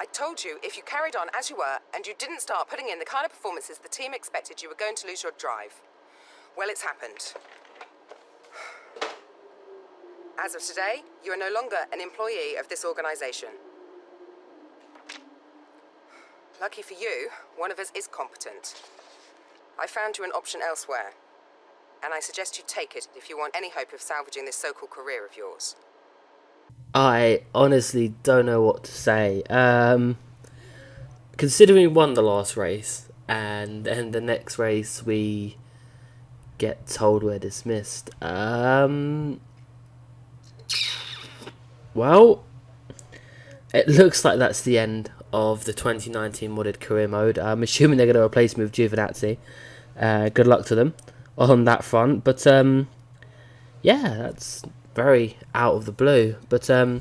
I told you if you carried on as you were and you didn't start putting in the kind of performances the team expected, you were going to lose your drive. Well, it's happened. As of today, you are no longer an employee of this organization. Lucky for you, one of us is competent. I found you an option elsewhere, and I suggest you take it if you want any hope of salvaging this so-called career of yours. I honestly don't know what to say. Considering we won the last race, and then the next race we get told we're dismissed. Well, it looks like that's the end of the 2019 modded career mode. I'm assuming they're going to replace me with Giovinazzi. Good luck to them on that front. But yeah, that's very out of the blue. But so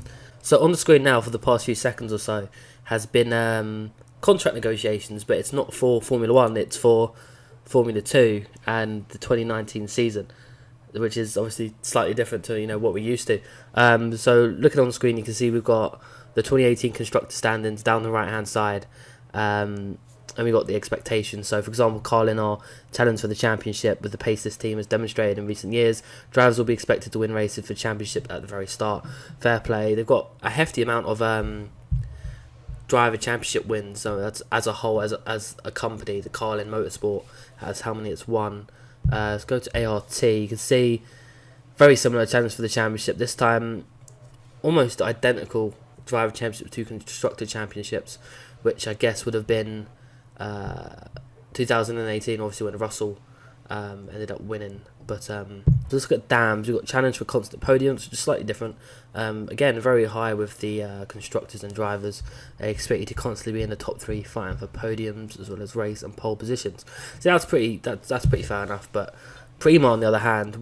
on the screen now for the past few seconds or so has been contract negotiations, but it's not for Formula 1, it's for Formula 2 and the 2019 season, which is obviously slightly different to, you know, what we're used to. So looking on the screen, you can see we've got the 2018 constructor standings down the right hand side, and we got the expectations. So for example, Carlin are challenged for the championship with the pace this team has demonstrated in recent years. Drivers will be expected to win races for championship at the very start. Fair play. They've got a hefty amount of driver championship wins. So that's as a whole, as a company, the Carlin Motorsport has how many it's won. Let's go to ART. You can see very similar challenge for the championship. This time, almost identical driver championship to constructor championships, which I guess would have been 2018, obviously, when Russell ended up winning. But let's look at dams. We've got challenge for constant podiums, which is slightly different. Again, very high with the constructors and drivers. They expect you to constantly be in the top 3, fighting for podiums as well as race and pole positions. So that's pretty fair enough. But Prema, on the other hand,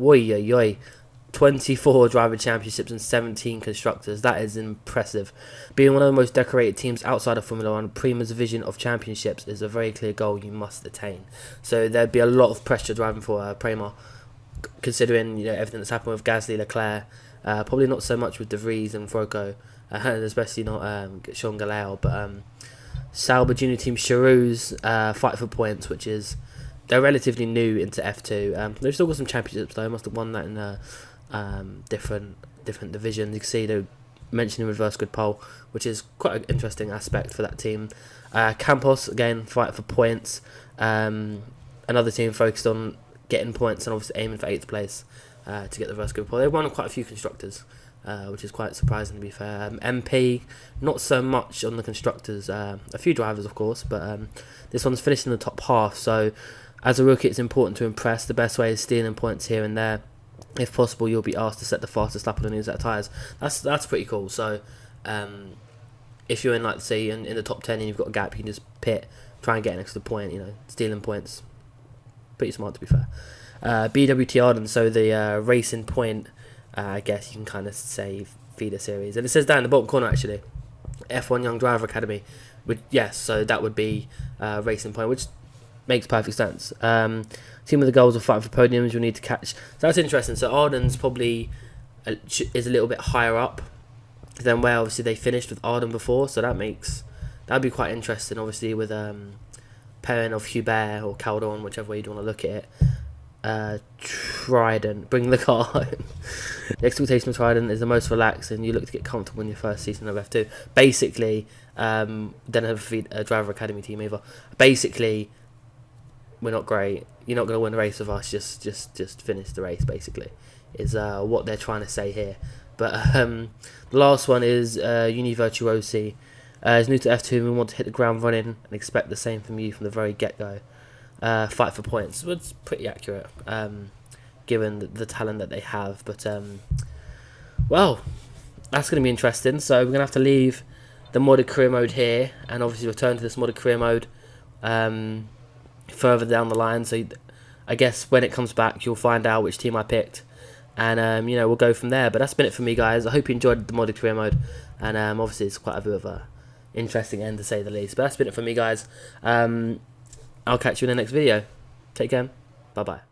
24 driver championships and 17 constructors. That is impressive. Being one of the most decorated teams outside of Formula 1, Prema's vision of championships is a very clear goal you must attain. So there'd be a lot of pressure driving for Prema, considering, you know, everything that's happened with Gasly, Leclerc. Probably not so much with De Vries and Froco, especially not Sean Galale. But SAUBER junior team CHAROUZ fight for points, which is, they're relatively new into F2. They've still got some championships though. Must have won that in different divisions. You can see they're mentioning reverse grid pole, which is quite an interesting aspect for that team. Campos again fight for points. Another team focused on getting points and obviously aiming for 8th place to get the reverse grid pole. They won quite a few constructors, which is quite surprising to be fair. MP not so much on the constructors. A few drivers of course, but this one's finished in the top half. So as a rookie, it's important to impress. The best way is stealing points here and there. If possible, you'll be asked to set the fastest lap on the new set of tyres. That's pretty cool. So if you're in, like, say, in the top 10 and you've got a gap, you can just pit, try and get an extra point. You know, stealing points, pretty smart to be fair. BWT Arden, so the racing point, I guess you can kind of say feeder series, and it says down in the bottom corner actually, F1 Young Driver Academy. Yes, so that would be racing point, which makes perfect sense. Team with the goals of fighting for podiums, you'll need to catch. So that's interesting. So Arden's probably is a little bit higher up than where obviously they finished with Arden before. So that'd be quite interesting. Obviously with pairing of Hubert or Caldon, whichever way you want to look at it. Trident, bring the car home. The expectation of Trident is the most relaxed, and you look to get comfortable in your first season of F2. Basically, don't have a driver academy team either. Basically, we're not great. You're not going to win the race with us. Just finish the race. Basically, is what they're trying to say here. But the last one is VIRTUOSI. Is new to F2 and we want to hit the ground running and expect the same from you from the very get-go. Fight for points. Well, it's pretty accurate, given the talent that they have. But well, that's going to be interesting. So we're going to have to leave the modded career mode here, and obviously return to this modded career mode further down the line. So I guess when it comes back, you'll find out which team I picked, and you know, we'll go from there. But that's been it for me, guys. I hope you enjoyed the modded career mode, and obviously it's quite a bit of a interesting end to say the least. But that's been it for me, guys. I'll catch you in the next video. Take care. Bye bye.